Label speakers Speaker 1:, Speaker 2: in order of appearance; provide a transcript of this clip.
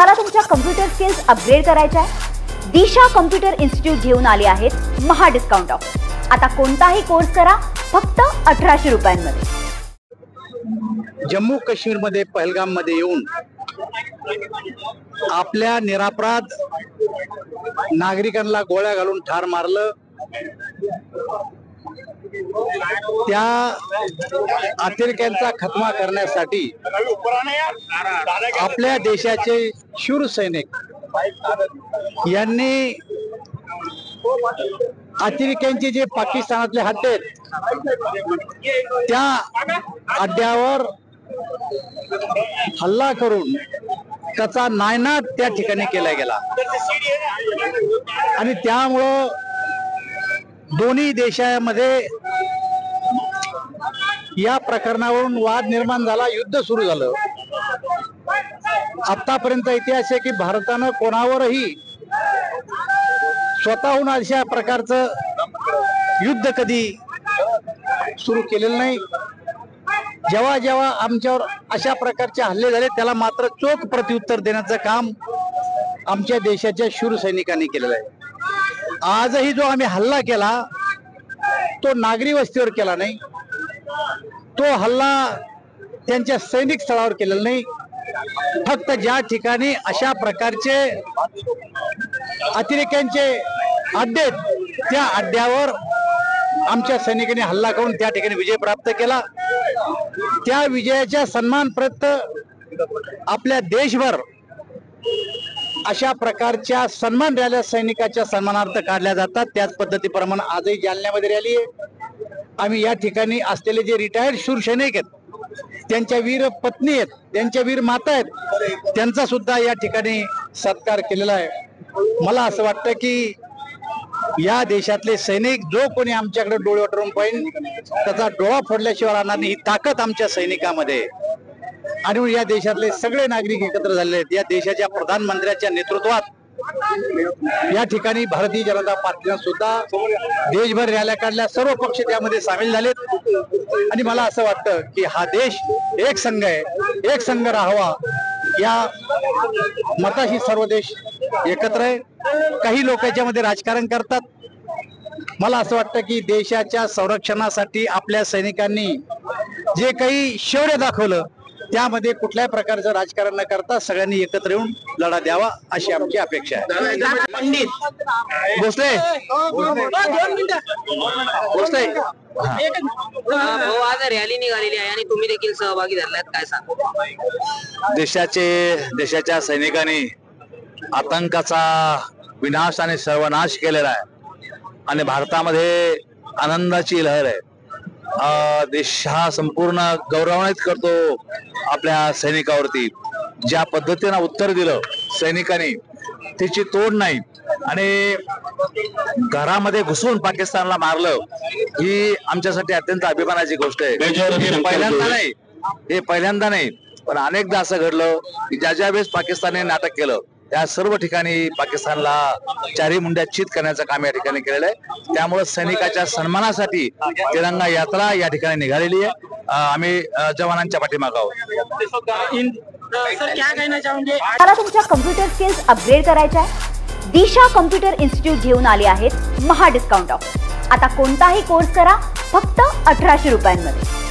Speaker 1: मला तुमच्या computer skills upgrade करायच्या आहे। दिशा कम्प्युटर इन्स्टिट्यूट घेऊन आले आहेत महा डिस्काउंट ऑफर। आता कोणताही कोर्स करा फक्त 1800 रुपयांमध्ये।
Speaker 2: जम्मू काश्मीर मध्ये पहलगाम मध्ये येऊन आपल्या निरापराध नागरिकांना गोळ्या घालून ठार मारलं, त्या अतिरेक्यांचा खात्मा करण्यासाठी आपल्या देशाचे शूर सैनिक यांनी अतिरेक्यांचे जे पाकिस्तानातले अड्डे आहेत त्या अड्ड्यावर हल्ला करून त्याचा नायनाट त्या ठिकाणी केला गेला आणि त्यामुळं दोन्ही देशांमध्ये या प्रकरणावरून वाद निर्माण झाला, युद्ध सुरू झालं। आतापर्यंत इतिहास आहे की भारतानं कोणावरही स्वतःहून अशा प्रकारचं युद्ध कधी सुरू केलेलं नाही। जेव्हा जेव्हा आमच्यावर अशा प्रकारचे हल्ले झाले त्याला मात्र चोख प्रत्युत्तर देण्याचं काम आमच्या देशाच्या शूर सैनिकांनी केलेलं आहे। आजही जो आम्ही हल्ला केला तो नागरी वस्तीवर केला नाही, तो हल्ला त्यांच्या सैनिक स्थळावर केलेला नाही। फक्त ज्या ठिकाणी अशा प्रकारचे अतिरेक्यांचे अड्डे त्या अड्ड्यावर आमच्या सैनिकांनी हल्ला करून त्या ठिकाणी विजय प्राप्त केला। त्या विजयाच्या सन्मानप्रत आपल्या देशभर अशा प्रकारच्या सन्मान रॅल्या सैनिकाच्या सन्मानार्थ काढल्या जातात। त्याच पद्धतीप्रमाणे आजही जालन्यामध्ये रॅली आहे। आम्ही या ठिकाणी असलेले जे रिटायर्ड शूर सैनिक आहेत, त्यांच्या वीर पत्नी आहेत, त्यांच्या वीर माता आहेत, त्यांचा सुद्धा या ठिकाणी सत्कार केलेला आहे। मला असं वाटतं की या देशातले सैनिक जो कोणी आमच्याकडे डोळे वाटरून पाहिजे त्याचा डोळा फोडल्याशिवाय राहणार नाही, ही ताकद आमच्या सैनिकांमध्ये। आणि या देशातले सगळे नागरिक एकत्र झालेले आहेत। या देशाच्या प्रधानमंत्र्यांच्या नेतृत्वात या ठिकाणी भारतीय जनता पार्टीने सुद्धा देशभर रॅल्या काढल्या, सर्व पक्ष त्यामध्ये सामील झालेत। आणि मला असं वाटतं की हा देश एक संघ आहे, एक संघ राहावा या मताशी सर्व देश एकत्र आहे। काही लोक याच्यामध्ये राजकारण करतात। मला असं वाटतं की देशाच्या संरक्षणासाठी आपल्या सैनिकांनी जे काही शौर्य दाखवलं त्यामध्ये कुठल्याही प्रकारचं राजकारण न करता सगळ्यांनी एकत्र येऊन लढा द्यावा अशी आमची अपेक्षा आहे। पंडित भोसले
Speaker 3: आज रॅली निघालेली आहे आणि तुम्ही देखील सहभागी झालात, काय सांगा?
Speaker 2: देशाच्या सैनिकांनी आतंकाचा विनाश आणि सर्वनाश केलेला आहे आणि भारतामध्ये आनंदाची लहर आहे। देश हा संपूर्ण गौरवान्वित करतो आपल्या सैनिकावरती। ज्या पद्धतीने उत्तर दिलं सैनिकांनी त्याची तोड नाही आणि घरामध्ये घुसून पाकिस्तानला मारलं, ही आमच्यासाठी अत्यंत अभिमानाची गोष्ट आहे। हे पहिल्यांदा नाही पण अनेकदा असं घडलं की ज्या वेळेस पाकिस्तानने नाटक केलं त्या सर्व ठिकाणी पाकिस्तानला चारी मुंड्या चित करण्याचं काम या ठिकाणी केलेलं आहे। त्यामुळे सैनिकाच्या सन्मानासाठी तिरंगा यात्रा या ठिकाणी निघालेली आहे। आम्ही जवानांच्या पाठीमागे आहोत।
Speaker 1: सर क्या कहना चाहोगे? मला तुमच्या कम्प्युटर स्किल्स अपग्रेड करायच्या आहे। दिशा कम्प्युटर इन्स्टिट्यूट घेऊन आले आहेत महा डिस्काउंट ऑफर। आता कोणताही कोर्स करा फक्त 1800 रुपयांमध्ये।